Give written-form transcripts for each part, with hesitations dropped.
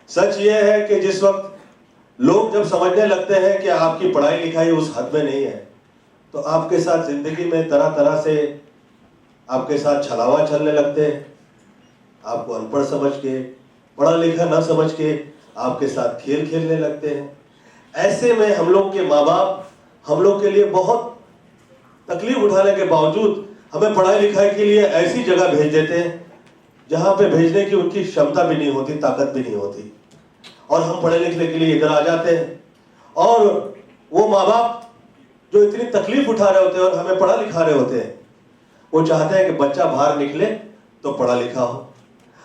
सच ये है कि जिस वक्त लोग जब समझने लगते हैं कि आपकी पढ़ाई लिखाई उस हद में नहीं है, तो आपके साथ जिंदगी में तरह तरह से आपके साथ छलावा चलने लगते हैं। आपको अनपढ़ समझ के, पढ़ा लिखा न समझ के आपके साथ खेल खेलने लगते हैं। ऐसे में हम लोग के माँ बाप हम लोग के लिए बहुत तकलीफ उठाने के बावजूद हमें पढ़ाई लिखाई के लिए ऐसी जगह भेज देते हैं जहां पे भेजने की उनकी क्षमता भी नहीं होती, ताकत भी नहीं होती, और हम पढ़े लिखने के लिए इधर आ जाते हैं। और वो माँ बाप जो इतनी तकलीफ उठा रहे होते हैं और हमें पढ़ा लिखा रहे होते हैं, वो चाहते हैं कि बच्चा बाहर निकले तो पढ़ा लिखा हो।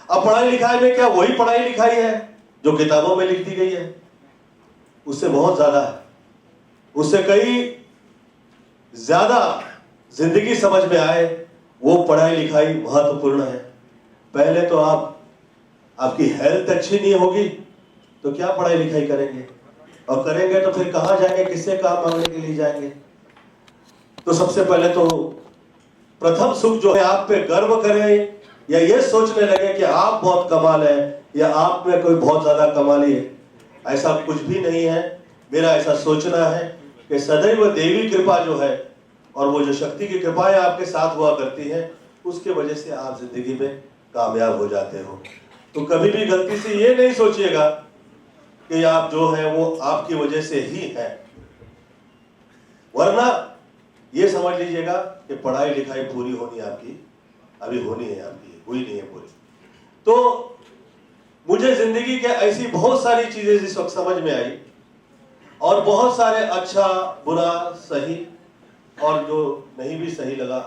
अब पढ़ाई लिखाई में क्या वही पढ़ाई लिखाई है जो किताबों में लिख दी गई है? उससे बहुत ज्यादा है, उससे कई ज्यादा जिंदगी समझ में आए वो पढ़ाई लिखाई महत्वपूर्ण है। पहले तो आपकी हेल्थ अच्छी नहीं होगी तो क्या पढ़ाई लिखाई करेंगे, और करेंगे तो फिर कहां जाएंगे, किससे काम मांगने के लिए जाएंगे? तो सबसे पहले तो प्रथम सुख जो है, आप पे गर्व करें या ये सोचने लगे कि आप बहुत कमाल है या आप में कोई बहुत ज्यादा कमाली है, ऐसा कुछ भी नहीं है। मेरा ऐसा सोचना है कि सदैव देवी कृपा जो है और वो जो शक्ति की कृपाएं आपके साथ हुआ करती हैं, उसके वजह से आप जिंदगी में कामयाब हो जाते हो। तो कभी भी गलती से ये नहीं सोचिएगा कि आप जो है वो आपकी वजह से ही है, वरना ये समझ लीजिएगा कि पढ़ाई लिखाई पूरी होनी आपकी अभी होनी है, आपकी हुई नहीं है पूरी। तो मुझे जिंदगी के ऐसी बहुत सारी चीजें जिस वक्त समझ में आई, और बहुत सारे अच्छा बुरा सही और जो नहीं भी सही लगा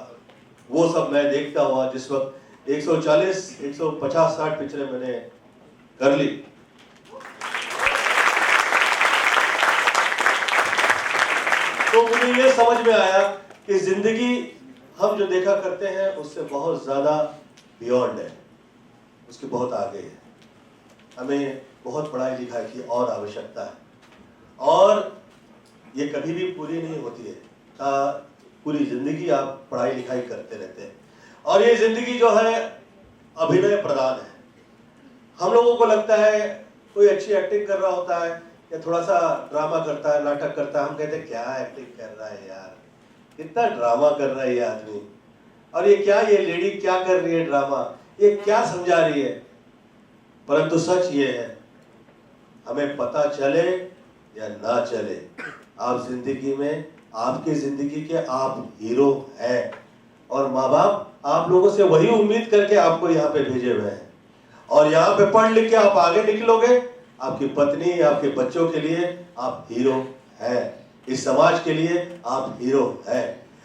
वो सब मैं देखता हुआ जिस वक्त 140 150-60 पिक्चरें मैंने कर ली, तो मुझे ये समझ में आया कि जिंदगी हम जो देखा करते हैं उससे बहुत ज्यादा बियॉन्ड है, उसके बहुत आगे है। हमें बहुत पढ़ाई लिखाई की और आवश्यकता है, और ये कभी भी पूरी नहीं होती है। पूरी जिंदगी आप पढ़ाई लिखाई करते रहते हैं, और ये जिंदगी जो है अभिनय प्रधान है। हम लोगों को लगता है कोई अच्छी एक्टिंग कर रहा होता है या थोड़ा सा ड्रामा करता है, नाटक करता है, हम कहते हैं क्या एक्टिंग कर रहा है यार, कितना ड्रामा कर रहा है ये आदमी, और ये क्या, ये लेडी क्या कर रही है ड्रामा, ये क्या समझा रही है। परंतु सच ये है, हमें पता चले या ना चले, आप जिंदगी में, आपकी जिंदगी के आप हीरो हैं, और माँ बाप आप लोगों से वही उम्मीद करके आपको यहाँ पे भेजे हुए हैं। और यहाँ पे पढ़ लिख के आप आगे निकलोगे, आपकी पत्नी, आपके बच्चों के लिए आप हीरो हैं, इस समाज के लिए आप हीरो हैं।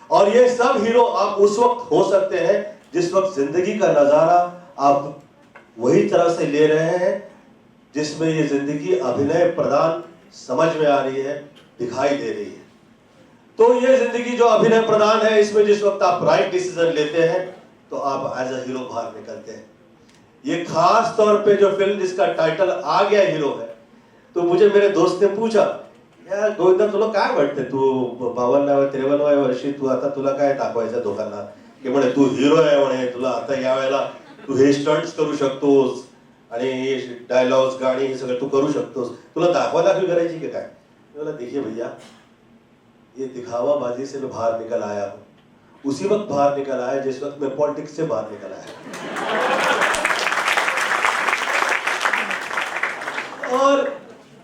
और ये सब हीरो आप उस वक्त हो सकते हैं जिस वक्त जिंदगी का नजारा आप वही तरह से ले रहे हैं जिसमें ये जिंदगी अभिनय प्रधान समझ में आ रही है, दिखाई दे रही है। तो ये जिंदगी जो अभिनय प्रधान है, इसमें जिस वक्त आप राइट डिसीजन लेते हैं तो आप एज अ हीरो बाहर निकलते हैं। ये खास तौर पे जो फिल्म जिसका टाइटल आ गया हीरो है, तो मुझे मेरे दोस्त ने पूछा, यार गोविंदा तुला काय वाटते, तू 52-53 वर्षी तू आता, तुला काय दाखवायचं दोघांना की म्हणे तू हीरो आहे, म्हणे तुला आता या वेळेला तू हे स्टंट्स करू शकतोस आणि हे डायलॉग्स गाणी हे सगळं तू करू शकतोस, तुला दाखवादाखवी करायची की काय? बोला देखिए भैया, ये दिखावाबाजी से मैं बाहर निकल आया हूँ, उसी वक्त बाहर निकल आया जिस वक्त मैं पॉलिटिक्स से बाहर निकल आया। और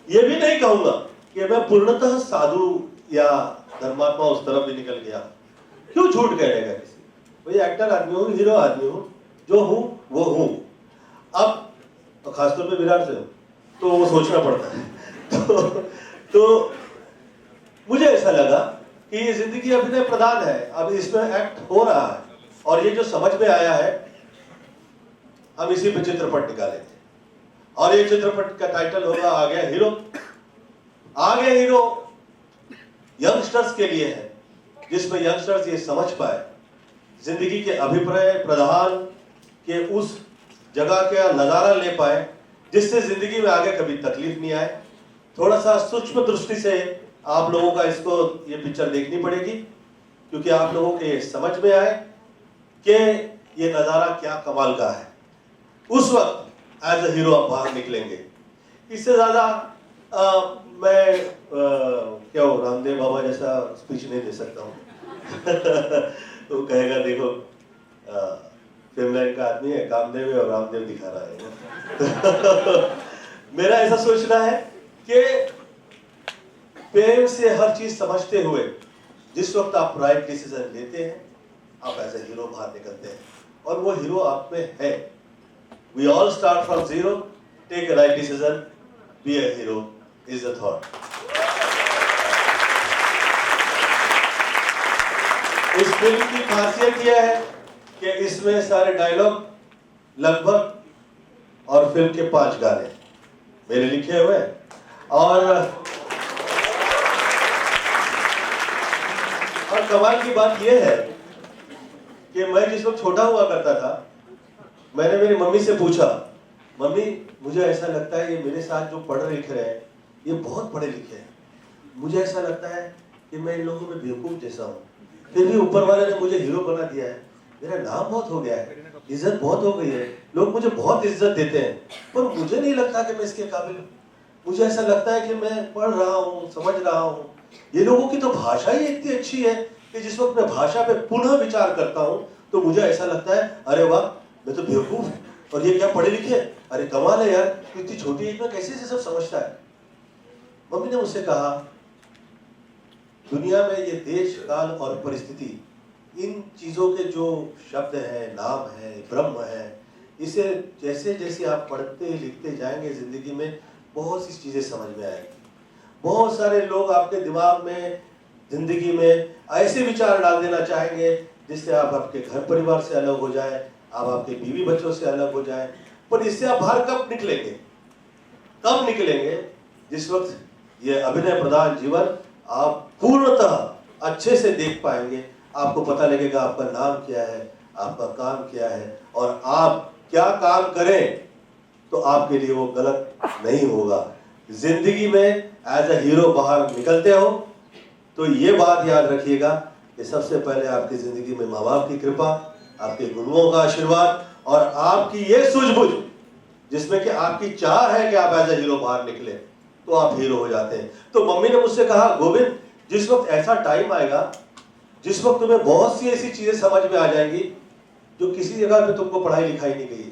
ये भी नहीं कहूंगा कि मैं पूर्णतः साधु या धर्मात्मा उस तरफ भी निकल गया। क्यों झूठ कहेगा किसी, भाई एक्टर आदमी हूँ, हीरो आदमी हूँ, जो हूँ वो हूँ। अब तो खासतौर पे विराट से हूँ तो वो सोचना पड़ता है। तो मुझे ऐसा लगा कि ये जिंदगी अभिनय प्रधान है, अब इसमें एक्ट हो रहा है, और ये जो समझ में आया है हम इसी पे चित्रपट निकालेंगे, और ये चित्रपट का टाइटल होगा आ गया हीरो। आ गया हीरो यंगस्टर्स के लिए है, जिसमें यंगस्टर्स ये समझ पाए, जिंदगी के अभिप्राय प्रधान के उस जगह का नजारा ले पाए जिससे जिंदगी में आगे कभी तकलीफ नहीं आए। थोड़ा सा सूक्ष्म दृष्टि से आप लोगों का इसको ये पिक्चर देखनी पड़ेगी, क्योंकि आप लोगों के समझ में आए कि ये नजारा क्या कमाल का है। उस वक्त एज अ हीरो आप बाहर निकलेंगे। इससे ज्यादा मैं क्या हो, रामदेव बाबा जैसा स्पीच नहीं दे सकता हूँ। तो कहेगा देखो फिल्मलैंड का आदमी है, कामदेव है और रामदेव दिखा रहा है। मेरा ऐसा सोचना है कि प्रेम से हर चीज समझते हुए जिस वक्त आप राइट डिसीजन लेते हैं, आप एज ए हीरो बाहर निकलते हैं, और वो हीरो आप में है। We all start from zero, take a right decision, be a hero is the thought. इस फिल्म की खासियत यह है कि इसमें सारे डायलॉग लगभग, और फिल्म के 5 गाने मेरे लिखे हुए हैं। और कमाल की बात यह है कि मैं जिस वक्त छोटा हुआ करता था, मैंने मेरी मम्मी से पूछा, मम्मी मुझे ऐसा लगता है ये मेरे साथ जो पढ़ लिख रहे हैं ये बहुत पढ़े लिखे हैं, मुझे ऐसा लगता है कि मैं इन लोगों में बेवकूफ जैसा हूँ, फिर भी ऊपर वाले ने मुझे हीरो बना दिया है, मेरा नाम बहुत हो गया है, इज्जत बहुत हो गई है, लोग मुझे बहुत इज्जत देते हैं, पर मुझे नहीं लगता कि मैं इसके काबिल हूँ। मुझे ऐसा लगता है कि मैं पढ़ रहा हूँ, समझ रहा हूँ, ये लोगों की तो भाषा ही इतनी अच्छी है कि जिस वक्त मैं भाषा पे पुनः विचार करता हूँ तो मुझे ऐसा लगता है अरे वाह, मैं तो बेवकूफ हूँ और ये क्या पढ़े लिखे, अरे कमाल है यार, इतनी छोटी एज में कैसे से सब समझता है। मम्मी ने मुझसे कहा, दुनिया में ये देश काल और परिस्थिति, इन चीजों के जो शब्द हैं, नाम है, ब्रह्म है, इसे जैसे जैसे आप पढ़ते लिखते जाएंगे जिंदगी में बहुत सी चीजें समझ में आएंगी। बहुत सारे लोग आपके दिमाग में, जिंदगी में ऐसे विचार डाल देना चाहेंगे जिससे आप आपके घर परिवार से अलग हो जाए, आप आपके बीवी बच्चों से अलग हो जाए, पर इससे आप बाहर कब निकलेंगे? कब निकलेंगे? जिस वक्त ये अभिनय प्रधान जीवन आप पूर्णतः अच्छे से देख पाएंगे, आपको पता लगेगा आपका नाम क्या है, आपका काम क्या है, और आप क्या काम करें तो आपके लिए वो गलत नहीं होगा। जिंदगी में एज अ हीरो बाहर निकलते हो तो ये बात याद रखिएगा कि सबसे पहले आपकी जिंदगी में माँ बाप की कृपा, आपके गुरुओं का आशीर्वाद और आपकी ये सूझबूझ, जिसमें कि आपकी चाह है कि आप एज अ हीरो बाहर निकले, तो आप हीरो हो जाते हैं। तो मम्मी ने मुझसे कहा, गोविंद जिस वक्त ऐसा टाइम आएगा जिस वक्त तुम्हें बहुत सी ऐसी चीजें समझ में आ जाएंगी जो किसी जगह पे तुमको पढ़ाई लिखाई नहीं गई,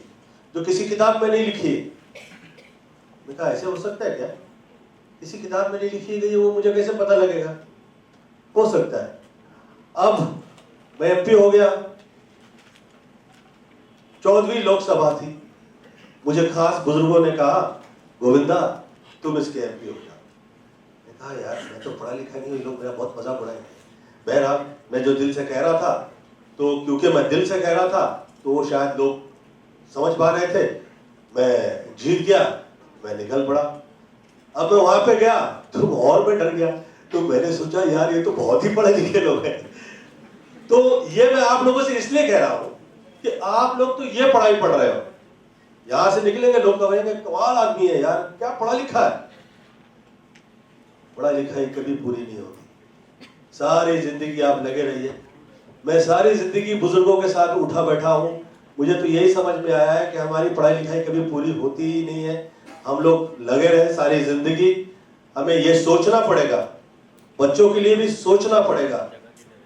जो किसी किताब में नहीं लिखी। मैं कहा ऐसे हो सकता है क्या? किसी किताब में नहीं लिखी गई वो मुझे कैसे पता लगेगा? हो सकता है। अब मैं एमपी हो गया, 14वीं लोकसभा थी, मुझे खास बुजुर्गों ने कहा, गोविंदा तुम इसके एमपी हो जाओ। मैं कहा यार मैं तो पढ़ा लिखा नहीं हूँ, लोग मेरा बहुत मजाक उड़ाएंगे। बहरहाल मैं जो दिल से कह रहा था, तो क्योंकि मैं दिल से कह रहा था तो वो शायद लोग समझ पा रहे थे, मैं जीत गया, मैं निकल पड़ा। अब मैं वहां पे गया तो और मैं डर गया, तो मैंने सोचा यार ये तो बहुत ही पढ़े लिखे लोग हैं। तो ये मैं आप लोगों से इसलिए कह रहा हूं कि आप लोग तो ये पढ़ाई पढ़ रहे हो, यहां से निकलेंगे लोग कहेंगे कमाल आदमी है यार, क्या पढ़ा लिखा है। पढ़ाई लिखाई कभी पूरी नहीं होगी, सारी जिंदगी आप लगे रहिए। मैं सारी जिंदगी बुजुर्गों के साथ उठा बैठा हूं, मुझे तो यही समझ में आया है कि हमारी पढ़ाई लिखाई कभी पूरी होती ही नहीं है। हम लोग लगे रहे सारी जिंदगी, हमें यह सोचना पड़ेगा, बच्चों के लिए भी सोचना पड़ेगा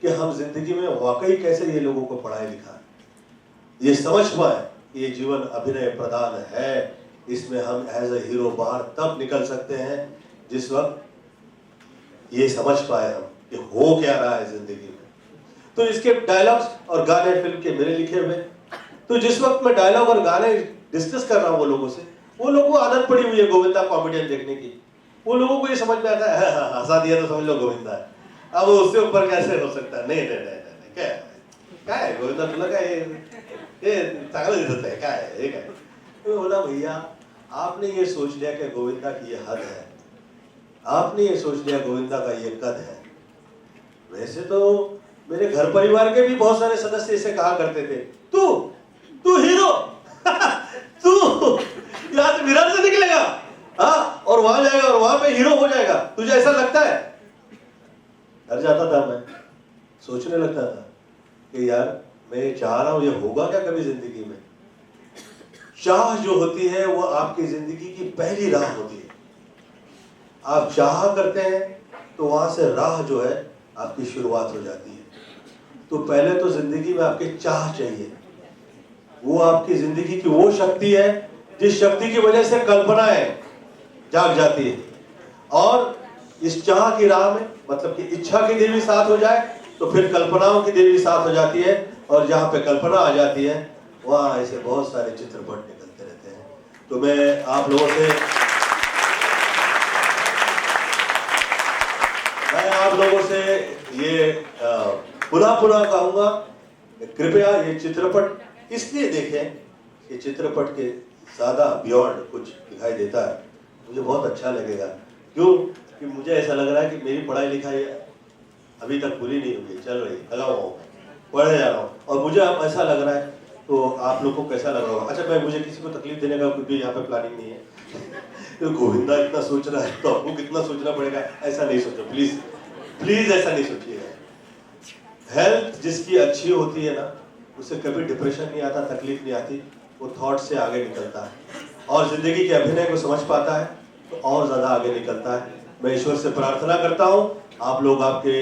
कि हम जिंदगी में वाकई कैसे ये लोगों को पढ़ाई लिखाएं, ये समझ पाए कि ये जीवन अभिनय प्रधान है, इसमें हम एज ए हीरो बाहर तब निकल सकते हैं जिस वक्त ये समझ पाए हम कि हो क्या रहा है जिंदगी में। तो इसके डायलॉग्स और गाने फिल्म के मेरे लिखे हुए, तो जिस वक्त मैं डायलॉग और गाने डिस्कस कर रहा हूँ वो लोगों से, वो लोगों को आदत पड़ी हुई है गोविंदा कॉमेडियन देखने की, वो लोगों को ये समझ में आता है हंसा दिया तो समझ लो गोविंदा है, अब उससे ऊपर कैसे हो सकता है? नहीं नहीं नहीं नहीं, क्या है काय है गोविंदा, तुला काय ये चांगलं दिसत आहे, काय है ये काय? तो बोला भैया आपने ये सोच लिया कि गोविंदा की ये हद है, आपने ये सोच लिया गोविंदा का ये कद है। वैसे तो मेरे घर परिवार के भी बहुत सारे सदस्य इसे कहा करते थे, तू तू हीरो तू यहां से विराट से निकलेगा, हाँ, और वहां जाएगा और वहां पे हीरो हो जाएगा, तुझे ऐसा लगता है? डर जाता था मैं, सोचने लगता था कि यार मैं चाह रहा हूं ये होगा क्या कभी जिंदगी में? चाह जो होती है वो आपकी जिंदगी की पहली राह होती है। आप चाह करते हैं तो वहां से राह जो है आपकी शुरुआत हो जाती है। तो पहले तो जिंदगी में आपके चाह चाहिए। वो आपकी जिंदगी की वो शक्ति है जिस शक्ति की वजह से कल्पनाएं जाग जाती है। और इस चाह की राह में मतलब कि इच्छा की देवी साथ हो जाए तो फिर कल्पनाओं की देवी साथ हो जाती है। और जहां पे कल्पना आ जाती है वहां ऐसे बहुत सारे चित्रपट निकलते रहते हैं। तो मैं आप लोगों से ये पुनः कहूंगा, कृपया ये चित्रपट इसलिए देखें कि चित्रपट के ज्यादा बियॉन्ड कुछ दिखाई देता है। मुझे बहुत अच्छा लगेगा। क्यों कि मुझे ऐसा लग रहा है कि मेरी पढ़ाई लिखाई अभी तक पूरी नहीं हुई, चल रही, लगा हुआ हूँ, पढ़ने जा रहा हूँ। और मुझे अब ऐसा लग रहा है, तो आप लोग को कैसा लग रहा होगा? अच्छा, मैं मुझे किसी को तकलीफ देने का कुछ भी यहाँ पे प्लानिंग नहीं है। तो गोविंदा इतना सोच रहा है तो आपको कितना सोचना पड़ेगा, ऐसा नहीं सोचो प्लीज, प्लीज ऐसा नहीं सोचिएगा। हेल्थ जिसकी अच्छी होती है ना, उसे कभी डिप्रेशन नहीं आता, तकलीफ नहीं आती, वो थॉट से आगे निकलता है और जिंदगी के अभिनय को समझ पाता है तो और ज्यादा आगे निकलता है। मैं ईश्वर से प्रार्थना करता हूँ आप लोग आपके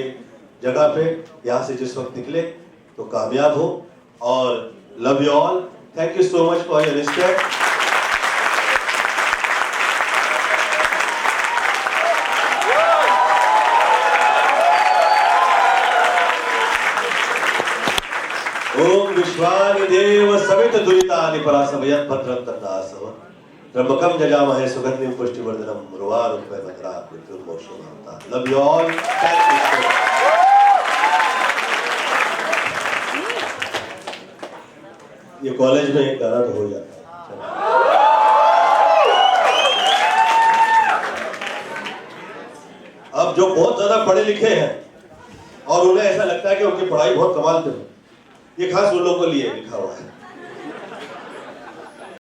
जगह पे यहाँ से जिस वक्त निकले तो कामयाब हो। और love you all, thank you so much for your respect. ओम विश्वानिदेव सवित दुरितानि परासवयत् भद्रं तन्नासव त्र्यंबकं यजामहे सुगंधिं पुष्टिवर्धनम् उर्वारुकमेव वज्रात् मृत्युर्मोक्षमाप्ता। Love you all, thank you. ये कॉलेज में एक गाना तो हो जाता है। अब जो बहुत ज्यादा पढ़े लिखे हैं और उन्हें ऐसा लगता है कि उनकी पढ़ाई बहुत कमाल की है, ये खास उन लोगों के लिए लिखा हुआ है।